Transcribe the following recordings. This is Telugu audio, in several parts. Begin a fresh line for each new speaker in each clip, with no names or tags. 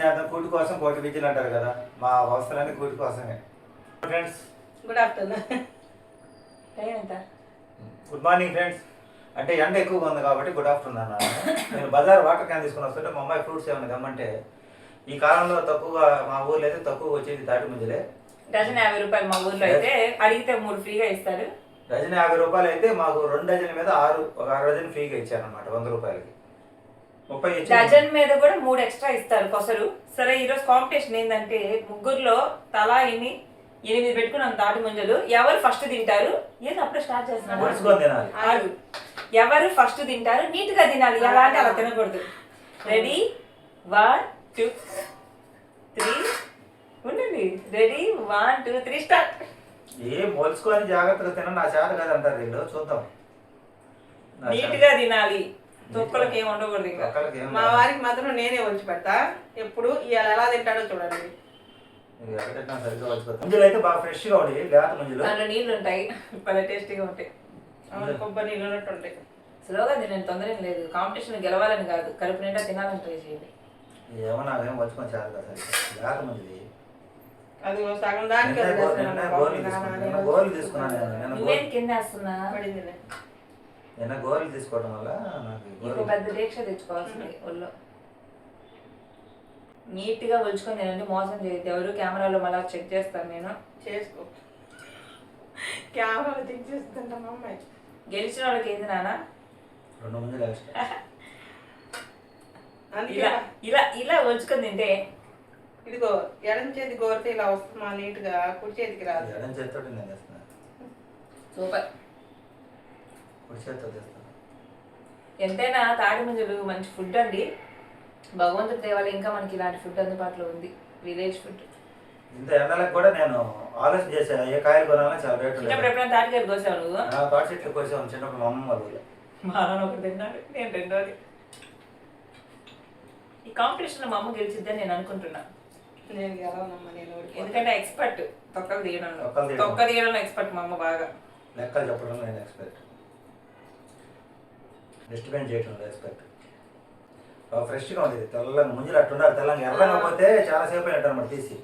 చేద్దాం, కూటి కోసం కోటి విద్యలు అంటారు కదా, మా అవసరాన్ని కూటి కోసమే. Friends
good afternoon. టైం ఎంత?
Good morning friends. అంటే ఎండ ఎక్కువగా ఉంది కాబట్టి గుడ్ ఆఫ్టర్నూన్ అన్నాను. నేను బజార్ వాటర్ క్యాన్ తీసుకుని వస్తుంటే మా అమ్మాయి ఫ్రూట్స్ ఏమైనా తెమ్మంటే, ఈ కాలంలో తక్కువగా మా ఊర్లో అయితే తక్కువ వచ్చేది తాటి ముంజలే.
డజన్ 50 రూపాయలు. మా ఊర్లో అయితే అడిగితే 3 ఫ్రీగా ఇస్తారు.
డజన్ 50 రూపాయలు అయితే మాకు 2 డజన్ మీద 6 డజన్ ఫ్రీగా ఇచ్చారనమాట 100 రూపాయలకి. 30
డజన్ మీద కూడా 3 ఎక్స్ట్రా ఇస్తారు కొసరు. సరే, ఈరోజు కాంపిటీషన్ ఏంటంటే ముగ్గురులో తలా 8 పెట్టుకున్నాం తాటి ముంజలు. ఎవరు ఫస్ట్ తింటారు? ఏదో అప్పుడే స్టార్ట్ చేస్తున్నాడు. ఆడు ఎవరు ఫస్ట్ తింటారు నీట్ గా తినాలి, ఎలా అంటే అలా తినకూడదు. రెడీ 1 2 3 ఉండండి. Ready 1 2 3 start.
ఏ మోల్చుకొని జాగ్రత్తగా తిన, నా చేత కదా అంటారు వీళ్ళు. చూద్దాం.
నీట్ గా తినాలి, తొక్కలకి ఏమి ఉండకూడదు. ఇంకా
మా వారికి మాత్రం నేనే వచ్చి పెడతా. ఎప్పుడు ఇవాళ ఎలా తింటాడో చూడండి.
ముంజలు అయితే బాగా ఫ్రెష్ గా ఉంటాయి, లేత ముంజలు.
దాంట్లో నీళ్ళు ఉంటాయి, భలే టేస్టీగా ఉంటాయి.
కొబ్బరి నీళ్ళు ఉన్నట్టు ఉంటాయి.
స్లోగా తినండి, తొందర ఏం లేదు. కాంపిటీషన్ గెలవాలని కాదు, కడుపు నిండా తినాలని ట్రై చేయండి.
ఏమో నాకేం వచ్చుకొని చేత కదా లేత ముంజలు.
అది సగం దానికి
గోర్లు తీసుకున్నాను నేను.
నువ్వేం కింద వేస్తున్నా?
నిన్న గోర్లు తీసుకోవడం వల్ల నాకు
పెద్ద దీక్ష తెచ్చుకోవాల్సింది ఒళ్ళు. నీట్ గా ఒలుచుకొని తినండి, మోసం చేయద్దు. ఎవరు కెమెరాలో మళ్ళీ చెక్ చేస్తాను నేను.
చేసుకో, కెమెరాలో చెక్ చేస్తుంటా మా అమ్మాయి.
గెలిచిన వాళ్ళకి ఏంది నాన్న?
2 ముంజలు వేస్తా.
ఇలా ఇలా ఇలా ఒలుచుకొని తింటే
ఇదిగో ఎడం చేతి గోరితే ఇలా వస్తున్నా నీట్ గా, కుడి చేతికి రాదు.
ఎడం చేతితో నేను చేస్తున్నా.
సూపర్.
కుడి చేతితో చేస్తాను.
ఎంతైనా తాటి ముంజలు మంచి ఫుడ్ అండి. భగవంతుడి దేవాలయం ఇంకా మనకి ఇలాంటి ఫుడ్ అందుబాటులో ఉంది, విలేజ్ ఫుడ్.
ఇంత ఎండలకు కూడా నేను ఆలోచన చేశాను, ఏ కాయలు కొనాలని చాలా రేటు.
చిన్నప్పుడు ఎప్పుడైనా తాటికాయలు కోసావు నువ్వు?
తాటి చెట్లు కోసాను చిన్నప్పుడు మా అమ్మ వాళ్ళు.
మా నాన్న ఒకటి తిన్నాడు, నేను రెండోది. ఈ కాంపిటీషన్లో మా అమ్మ గెలిచిద్దని నేను అనుకుంటున్నా.
నేను గెలవనమ్మా, నేను
ఎందుకంటే ఎక్స్పర్ట్ తొక్కలు తీయడంలో. తొక్క తీయడంలో ఎక్స్పర్ట్ మా అమ్మ బాగా.
లెక్కలు చెప్పడంలో నేను ఎక్స్పర్ట్, డిస్టర్బెన్స్ చేయడంలో ఎక్స్పర్ట్. ఫ్రెష్గా ఉండేది, తెల్లగా ముంజలు అట్టున్నారు. తెల్లంగా ఎర్రగా పోతే చాలాసేపు అయినట్టు అనమాట తీసి.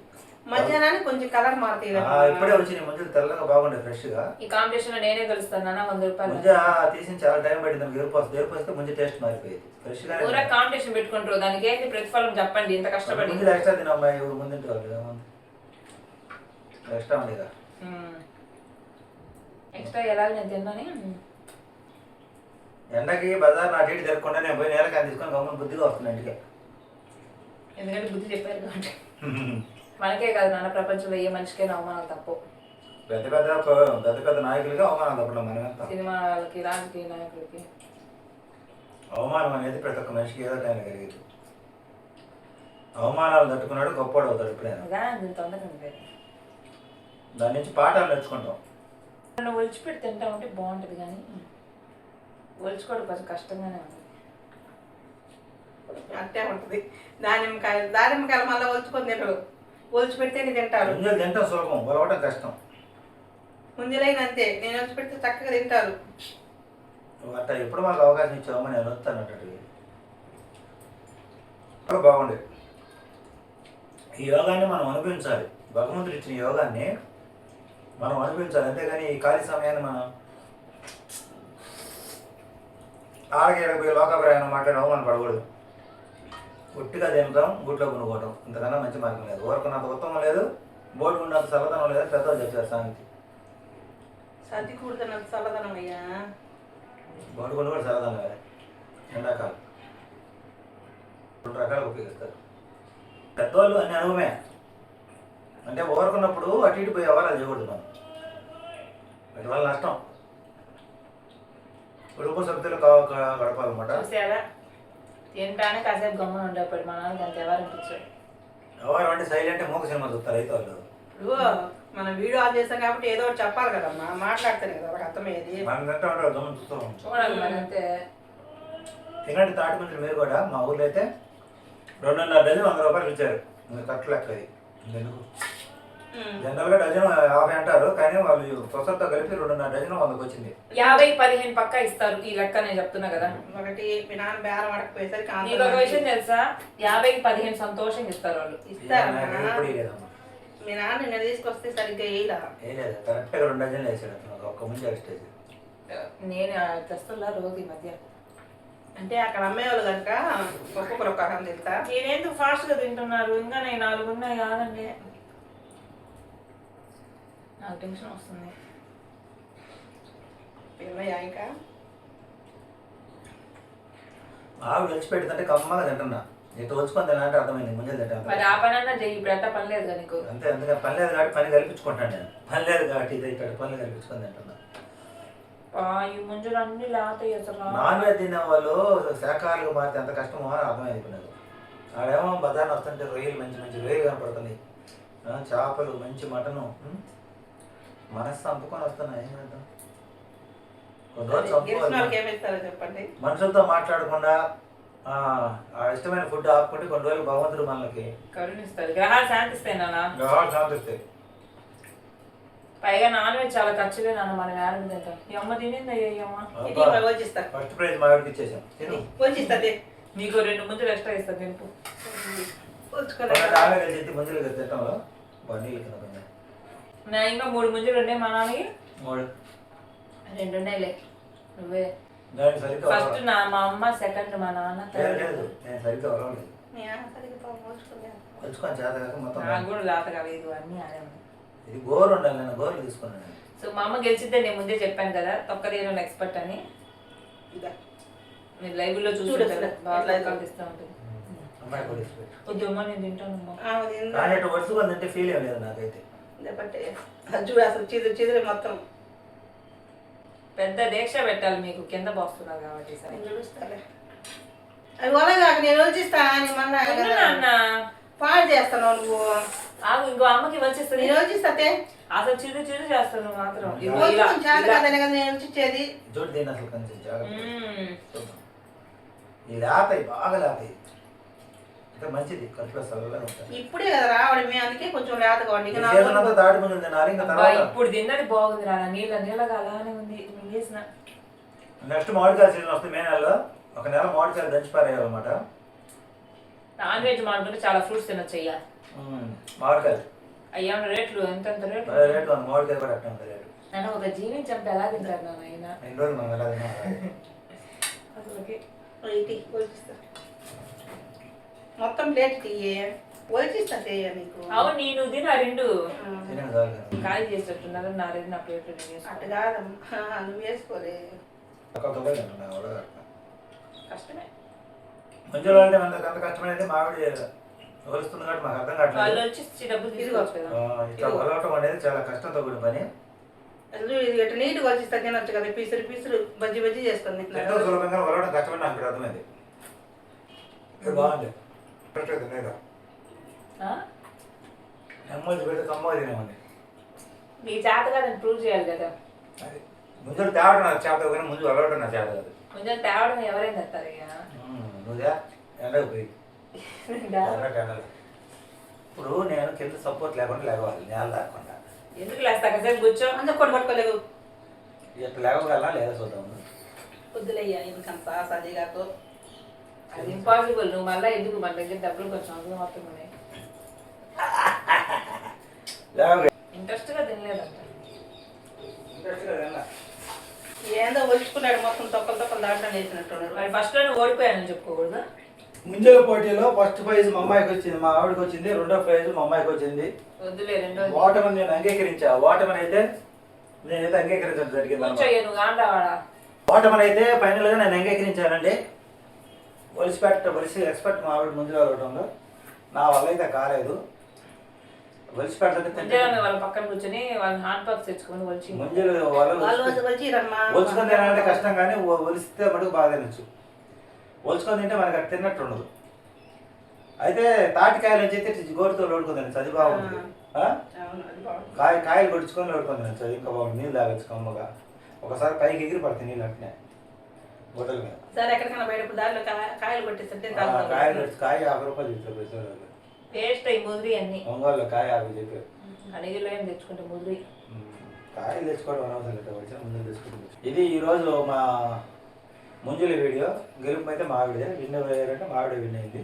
మధ్యాహ్నానికి కొంచెం కలర్ మారుతాయి.
ఇప్పుడే వచ్చినాయి ముంజలు, తెల్లగా బాగుండేది ఫ్రెష్గా.
ఈ కాంపిటీషన్ లో నేనే గెలుస్తాను నాన్న, 100 రూపాయలు.
ముంజ తీసి చాలా టైం పట్టింది, ఎరుపు ముంజ టేస్ట్ మారిపోయేది. ఫ్రెష్గా
పూరా కాంపిటీషన్ పెట్టుకుంటారు, దానికి ఏంటి ప్రతిఫలం చెప్పండి. ఇంత కష్టపడి
ముంజలు ఎక్స్ట్రా తినమ్మాయి, ఎవరు ముందు ఎక్స్ట్రా ఉండేదా?
ఎక్స్ట్రా ఎలాగ నేను తిన్నాని.
ఎండకి బజార్ నా డేట్ జరగకుండా నేను పోయి నేల కానీ తీసుకొని గమనం బుద్ధిగా వస్తున్నాను ఇంటికి.
ఎందుకంటే బుద్ధి చెప్పారు కాబట్టి. మనకే కాదు నాన్న, ప్రపంచంలో ఏ మనిషికైనా అవమానాలు తప్పు.
పెద్ద పెద్ద నాయకులుగా అవమానాలు తప్పడం మనమంతా.
సినిమా వాళ్ళకి, రాజకీయ నాయకులకి
అవమానం అనేది ప్రతి ఒక్క మనిషికి ఏదో టైం కలిగేది. అవమానాలు తట్టుకున్నాడు గొప్పవాడు అవుతాడు ఎప్పుడైనా.
తొందరగా
దాని నుంచి పాఠాలు నేర్చుకుంటాం.
నన్ను ఒలిచిపెట్టి తింటా ఉంటే బాగుంటుంది, కానీ ఒలుచుకోవడం కొంచెం కష్టంగానే ఉంది.
అంతే ఉంటుంది. దానిమ్మకాయలు మళ్ళీ ఒలుచుకొని తింటారు, ఒలిచి పెడితే తింటారు.
ముంజలు తింటాం సులభం, ఒలవటం కష్టం.
ముంజలైన అంతే, నేను వచ్చి పెడితే చక్కగా తింటారు.
అట్లా ఎప్పుడు మాకు అవకాశం ఇచ్చామని నేను వస్తాను అన్నట్టు. బాగుండేది. ఈ యోగాన్ని మనం అనుభవించాలి, భగవంతుడు ఇచ్చిన యోగాన్ని మనం అనుభవించాలి. అంతేగాని ఈ ఖాళీ సమయాన్ని మనం ఆడకి లోకాభిప్రాయం మాట్లాడి అవమానం పడకూడదు. గుట్టిగా తినడం, గుట్లో కొనుక్కోవడం, ఇంతకన్నా మంచి మార్గం లేదు. ఊరుకున్నంత ఉత్తమం లేదు, బోర్డు ఉన్నంత చల్లదనం లేదు, పెద్దలు చెప్తారు సామెత.
సర్ది కూడుతున్నంత చల్లదనం అయ్యా.
బోర్డు కొను కూడా చల్లదనం కదా, ఎండాకాలం 2 రకాలుగా ఉపయోగిస్తారు పెద్దవాళ్ళు. అన్ని అనుభవమే. అంటే ఊరుకున్నప్పుడు అటు ఇటు పోయి ఎవరు చేయకూడదు మనం, వాటి వల్ల నష్టం. కుటుంబ సభ్యులు గడపాలన్నమాట.
చూసారా, తింటానే కాసేపు గమ్మున ఉండేప్పుడు మా నాన్నకి అంత ఎవరు అనిపించాడు.
ఎవరు అంటే సైలెంట్ మూగ సినిమా చూస్తారు అయితే వాళ్ళు.
ఇప్పుడు మనం వీడియో ఆన్ చేస్తాం కాబట్టి ఏదో ఒకటి చెప్పాలి కదమ్మా, మాట్లాడతాను కదా వాళ్ళకి అర్థమయ్యేది.
మనం తింటా ఉంటారు, గమనం చూస్తూ
చూడాలి మరి అంతే.
తినండి తాటి ముంజలు మీరు కూడా. మా ఊర్లో అయితే 2.5 డజన్ 100 రూపాయలు ఇచ్చారు. కట్ట లెక్క అది. ఎందుకు జనరల్గా డజన్ 50 అంటారు, కానీ వాళ్ళు సొసైటీతో కలిపి 2.5 డజన్ 100కి వచ్చింది.
50-15 పక్కా ఇస్తారు ఈ లెక్క నేను చెప్తున్నా కదా.
ఒకటి మీ నాన్న బేరం అడకపోయేసరికి
నీకు ఒక విషయం తెలుసా, 50-15 సంతోషంగా ఇస్తారు వాళ్ళు.
ఇస్తారమ్మా.
ఎప్పుడు ఇవ్వలేదమ్మా.
మీ నాన్న నిన్న తీసుకొస్తే సరిగ్గా వేయలా.
ఏం లేదు, కరెక్ట్గా 2 డజన్లు వేసాడు అతను, ఒక్క ముందు ఎక్స్ట్రా చేసి.
నేను తెస్తున్నా రోజు ఈ మధ్య.
అంటే అక్కడ అమ్మేవాళ్ళు కనుక ఒక్కొక్కరు ఒక రకం తింటా.
నేనేందుకు ఫాస్ట్గా తింటున్నారు, ఇంకా నేను 4 ఉన్నాయి కాదండి. నాకు టెన్షన్ వస్తుంది.
ఏమయ్యా ఇంకా
ఆవిడ వచ్చి పెడుతుంటే కమ్మగా తింటున్నా, ఇటు వచ్చుకొని తినాలంటే అర్థమైంది, ముంజలు తింటాను.
మరి ఆ పని అన్నా చెయ్యి, ఇప్పుడు ఎంత పని లేదు కదా నీకు.
అంతే, అందుకే పని లేదు కాబట్టి పని కల్పించుకుంటాను నేను. పని లేదు కాబట్టి ఇది ఇక్కడ పనులు కల్పించుకొని తింటున్నా.
ఈ ముంజలు అన్ని లేతాయి అసలు.
నాన్ వెజ్ తినే వాళ్ళు శాఖాహారులుగా మారితే ఎంత కష్టమో అని అర్థమైపోయినది. ఆడేమో బజార్ని వస్తుంటే రొయ్యలు మంచి మంచి రొయ్యలు కనపడుతున్నాయి, చేపలు మంచి మటను, మనసు చంపుకొని వస్తున్నాయి. ఏం చేద్దాం, కొన్ని రోజులు
గెలిచిన
చంపుకోవాలి.
వాళ్ళకి ఏమిస్తారో చెప్పండి.
మనుషులతో మాట్లాడకుండా ఆ ఇష్టమైన ఫుడ్ ఆపుకుంటే కొన్ని రోజులు భగవంతుడు మనకి
కరుణిస్తారు, గ్రహాలు శాంతిస్తాయి నాన్న.
గ్రహాలు శాంతిస్తాయి.
పైగా నాన్ వెజ్ చాలా ఖర్చులే నాన్న, మనం యాడ్ తింటాం. ఈ అమ్మ తినింది అయ్యా ఈ అమ్మ.
ఇది వచ్చిస్తా.
ఫస్ట్ ప్రైజ్ మా వాడికి ఇచ్చేసాం. తిను.
వచ్చిస్తుంది.
నీకు 2 ముంజలు ఎక్స్ట్రా ఇస్తా తింపు.
ఆమె కలిసి ముంజలు తిట్టంలో నీళ్ళు కింద పోయింది.
నా ఇంకా 3 ముంజలు ఉన్నాయి మా నాన్నకి.
3
2 ఉన్నాయిలే. నువ్వే
దాన్ని సరిగ్గా
ఫస్ట్ మా అమ్మ, సెకండ్ మా నాన్న,
లేదు, నేను సరిగ్గా వరవలేదు. వచ్చుకొని చేత కాక మొత్తం
నాకు కూడా లాత కాలేదు, అన్నీ ఆడే ఉన్నాయి.
ఇది గోరు ఉండాలి, నేను గోర్లు తీసుకున్నాను.
సో మా అమ్మ గెలిచిద్దే, నేను ముందే చెప్పాను కదా తొక్కదేను ఎక్స్పర్ట్ అని. మీరు లైవ్ లో చూసుకుంటారు, బాగా కనిపిస్తూ ఉంటుంది.
అమ్మాయి కూడా ఇష్టం.
వద్దు అమ్మ, నేను తింటాను అమ్మ.
కానీ అటు వరుసగా తింటే ఫీల్ ఏం లేదు నాకైతే.
చూడు అసలు చిదురు చిదురు మొత్తం.
పెద్ద దీక్ష పెట్టాలి మీకు, కింద పోస్తున్నారు కాబట్టి. సరే
చూస్తాలే. అవి ఒలగాక నేను వచ్చిస్తా అని
నాన్న
పాడు చేస్తాను నువ్వు.
ఆగు, ఇంకో అమ్మకి వచ్చిస్తుంది.
నేను వచ్చిస్తే
అసలు చిరు చిరు చేస్తాను మాత్రం.
నేను వచ్చిచ్చేది
చూడు దీన్ని అసలు కొంచెం జాగ్రత్త. ఈ లేతాయి, బాగా లేతాయి, ఇంకా మంచిది, కడుపులో చల్లగా ఉంటాయి.
ఇప్పుడే కదా రావడం, మేము అందుకే కొంచెం లేతగా వండి
దాడి ముందు తినాలి. ఇంకా తర్వాత
ఇప్పుడు తిన్నది బాగుంది రా, నీళ్ళగా అలానే ఉంది. చేసిన
నెక్స్ట్ మామిడికాయ సీజన్ వస్తుంది, మే నెలలో. ఒక నెల మామిడికాయలు దంచి పారేయాలన్నమాట.
నాన్ వెజ్ మానుకుంటే చాలా ఫ్రూట్స్ తినొచ్చు. అయ్యా
మామిడికాయలు
అయ్యా రేట్లు ఎంత రేట్లు
రేటు మామిడికాయ కూడా అట్టే ఉంటుంది రేటు.
నన్ను ఒక జీవిని చంపి ఎలా తింటారు నాన్న ఆయన.
2 రోజులు మనం ఎలా తిన్నాం
అసలుకి
మొత్తం ప్లేట్ తీయే ఒలిచిస్తా నీకు.
అవును, నేను తిన్నా 2
తినండి చాలు కదా.
ఖాళీ చేసేట్టున్నారు. నా 2 నా ప్లేట్లు
అటు కాదమ్మా, నువ్వు వేసుకోలే. కష్టమే.
మంచిగా అంటే మనకు అంత కష్టమైనది మామిడి వలుస్తుంది కాబట్టి మాకు అర్థం
వాళ్ళు
కావట్లేదు.
వచ్చి డబ్బులు తీసుకోవచ్చు కదా.
ఇట్లా వలవటం అనేది చాలా కష్టంతో కూడిన పని.
ఇది ఇటు నీట్గా వచ్చిస్తా తినొచ్చు కదా. పీసులు పీసులు బజ్జి బజ్జి చేసుకొని
ఎంతో సులభంగా వలవడం కష్టమని నాకు అర్థమైంది. బాగుంది, తినేదా అమ్మది పెడితే కమ్మ తినేమండి.
మీ చేత కాదని ప్రూవ్ చేయాలి కదా.
అది ముందు తేవడం నాకు చేత కానీ ముందు వలవటం నాకు చేత కాదు.
కొంచెం తేవడం ఎవరైనా తెస్తారు ఇక.
నువ్వుదా ఎండకు పోయి ఎండలు. ఇప్పుడు నేను కింద సపోర్ట్ లేకుండా లేవాలి, నేల లేకుండా.
ఎందుకు లేస్తా కదా, కూర్చో.
అంతా కొట్టు పట్టుకోలేవు.
ఇట్లా లేవగలనా లేదా చూద్దాము.
వద్దులయ్యా ఇంకంత సదిగాతో.
అది ఇంపాసిబుల్. నువ్వు మళ్ళీ ఎందుకు మన దగ్గర డబ్బులు కొంచెం అందులో మాత్రం ఉన్నాయి. ఇంట్రెస్ట్గా తినలేదంట.
ఏందో ఒలుచుకున్నాడు మొత్తం, తొక్కలు తొక్కలు దాంట్లో వేసినట్టున్నారు.
మరి ఫస్ట్ లో నువ్వు ఓడిపోయానని చెప్పుకోకూడదు.
ముంజల పోటీలో ఫస్ట్ ప్రైజ్ మా అమ్మాయికి వచ్చింది, మా ఆవిడకి వచ్చింది. 2వ ప్రైజ్ మా అమ్మాయికి వచ్చింది.
వద్దులే, 2వ
ఓటమని నేను అంగీకరించా. ఓటమని అయితే నేనైతే అంగీకరించడం జరిగింది.
నువ్వు కాండావాడా
ఓటమని అయితే ఫైనల్ గా నేను అంగీకరించానండి. ఒలిసి ఎక్స్పర్ట్ మా ఆవిడ ముంజలు వెళ్ళటంలో నా వల్ల అయితే కాలేదు.
వాళ్ళ పక్కన కూర్చొని వాళ్ళని హాట్ బాక్స్ తెచ్చుకొని వచ్చి
ముంజలు ఒలుచుకొని తినాలంటే కష్టం, కానీ ఒలిస్తే మటుకు బాగా తినచ్చు. ఒలుచుకొని తింటే మనకి అట్లా తిన్నట్టు ఉండదు. అయితే తాటికాయలు వచ్చి అయితే గోరుతో లోడుకుందండి, అది బాగుంటుంది. కాయలు కొడుచుకొని లోడుకొని తినచ్చు, అది ఇంకా బాగుంది. నీళ్ళు తాగొచ్చు కమ్మగా. ఒకసారి పైకి ఎగిరి పడుతుంది నీళ్ళు అట్నే బొట్టల మీద.
సరే ఎక్కడికైనా బయట దారిలో కాయలు కొట్టిస్తుంటే
కాయలు కాయ 50 రూపాయలు చెప్తారు.
టేస్ట్ అయి ముదిరి అన్ని
ఒంగోలు కాయ 50 చెప్పారు.
అడిగిలో ఏం తెచ్చుకుంటే ముద్రి
కాయలు తెచ్చుకోవడం అనవసరం లేదు, వచ్చిన ముందు తెచ్చుకుంటుంది. ఇది ఈరోజు మా ముంజుల వీడియో. గెలుపు అయితే మావిడే, విన్ అయ్యారంటే మావిడే విన్ అయింది.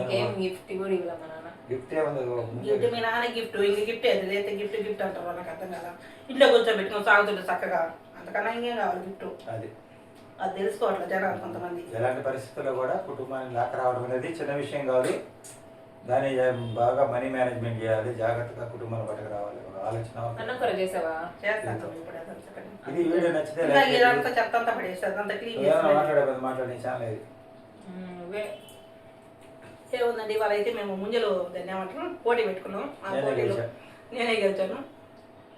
ఇంకేం గిఫ్ట్ కూడా ఇవ్వలే మా నాన్న.
గిఫ్ట్ ఏముంది,
గిఫ్ట్ మీ నాన్న గిఫ్ట్ ఇంక గిఫ్ట్ ఏది అయితే గిఫ్ట్ గిఫ్ట్ అంటారు నాకు అర్థం కదా. ఇంట్లో కూర్చోబెట్టుకుని సాగుతుంటే చక్కగా, అంతకన్నా ఇంకేం కావాలి గిఫ్ట్.
అది
అది తెలుసుకోవట్లేదు జనాలు కొంతమంది.
ఎలాంటి పరిస్థితుల్లో కూడా కుటుంబాన్ని లాక్క రావడం అనేది చిన్న విషయం కాదు. దాన్ని బాగా మనీ మేనేజ్మెంట్ చేయాలి, జాగ్రత్తగా కుటుంబాన్ని పట్టుకు రావాలి. ఒక ఆలోచన
అన్నం కూర చేసావా?
చేస్తాను ఇప్పుడు అదంతా పని.
ఇది వీడియో నచ్చితే
ఇంకా ఇదంతా చెత్త అంతా పడేసి అదంతా క్లీన్ చేసి
మాట్లాడే ఛానల్ ఇది.
నువ్వే
ఏముందండి, ఇవాళ అయితే మేము ముంజలు దాన్ని ఏమంటారు పోటీ పెట్టుకున్నాం. ఆ
నేనే
పోటీలో
గెలిచా.
నేనే గెలిచాను.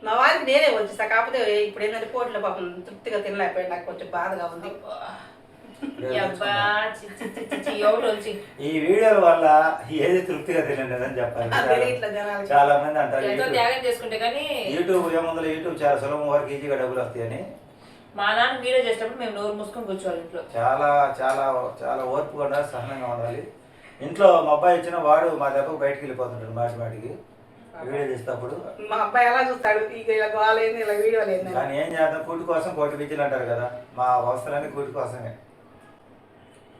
మా వారికి నేనే వచ్చేసా, కాకపోతే ఇప్పుడు ఏంటంటే పోటీలో పాపం తృప్తిగా తినలేకపోయాడు, నాకు కొంచెం బాధగా ఉంది.
అబ్బా ఎవరు వచ్చి
ఈ వీడియోల వల్ల ఏది తృప్తిగా తినండి చెప్పాలి.
అది ఇట్లా జనాలకి.
చాలా మంది అంటారు
ఎంతో త్యాగం చేసుకుంటే కానీ
యూట్యూబ్ ఏముందో యూట్యూబ్ చాలా సులభం, వరకు ఈజీగా డబ్బులు వస్తాయని.
మా నాన్న వీడియో చేసేటప్పుడు మేము నోరు మూసుకొని కూర్చోవాలి ఇంట్లో.
చాలా చాలా చాలా ఓర్పుగా ఉండాలి, సహనంగా ఉండాలి. ఇంట్లో మా అబ్బాయి ఇచ్చిన వాడు మా దెబ్బకు బయటికి వెళ్ళిపోతుంటాడు మాటి మాటికి వీడియో చేసేటప్పుడు.
మా అబ్బాయి ఎలా చూస్తాడు, ఇక ఇలా గోలేదు ఇలా వీడియో లేదు.
కానీ ఏం చేద్దాం, కూటి కోసం కోటి విద్యలు అంటారు కదా, మా అవసరాన్ని కూటి కోసమే.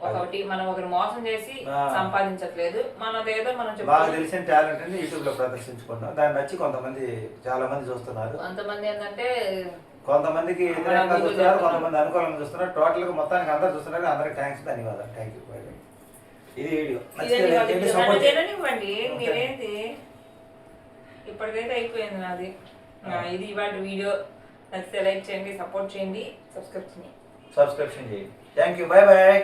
ఒకటి మనం ఒకరు మోసం చేసి సంపాదించట్లేదు, మనదేదో మనం
బాగా
చెప్పుకోవాలి.
తెలిసిన టాలెంట్ ని యూట్యూబ్ లో ప్రదర్శించుకుంటాం. దాన్ని నచ్చి కొంతమంది చాలా మంది చూస్తున్నారు.
కొంతమంది ఏంటంటే
కొంతమందికి వ్యతిరేకంగా చూస్తున్నారు, కొంతమంది అనుకూలంగా చూస్తున్నారు. టోటల్ గా మొత్తానికి అందరూ చూస్తున్నారు. అందరికి థ్యాంక్స్, ధన్యవాదాలు. Thank you. ఇది వీడియో
నన్ను తిననివ్వండి, మీరేంటి ఇప్పటికైతే అయిపోయింది నాది. ఇది ఇవాళ వీడియో నచ్చితే లైక్ చేయండి, సపోర్ట్ చేయండి, సబ్స్క్రిప్షన్
చేయండి. Thank you. Bye bye.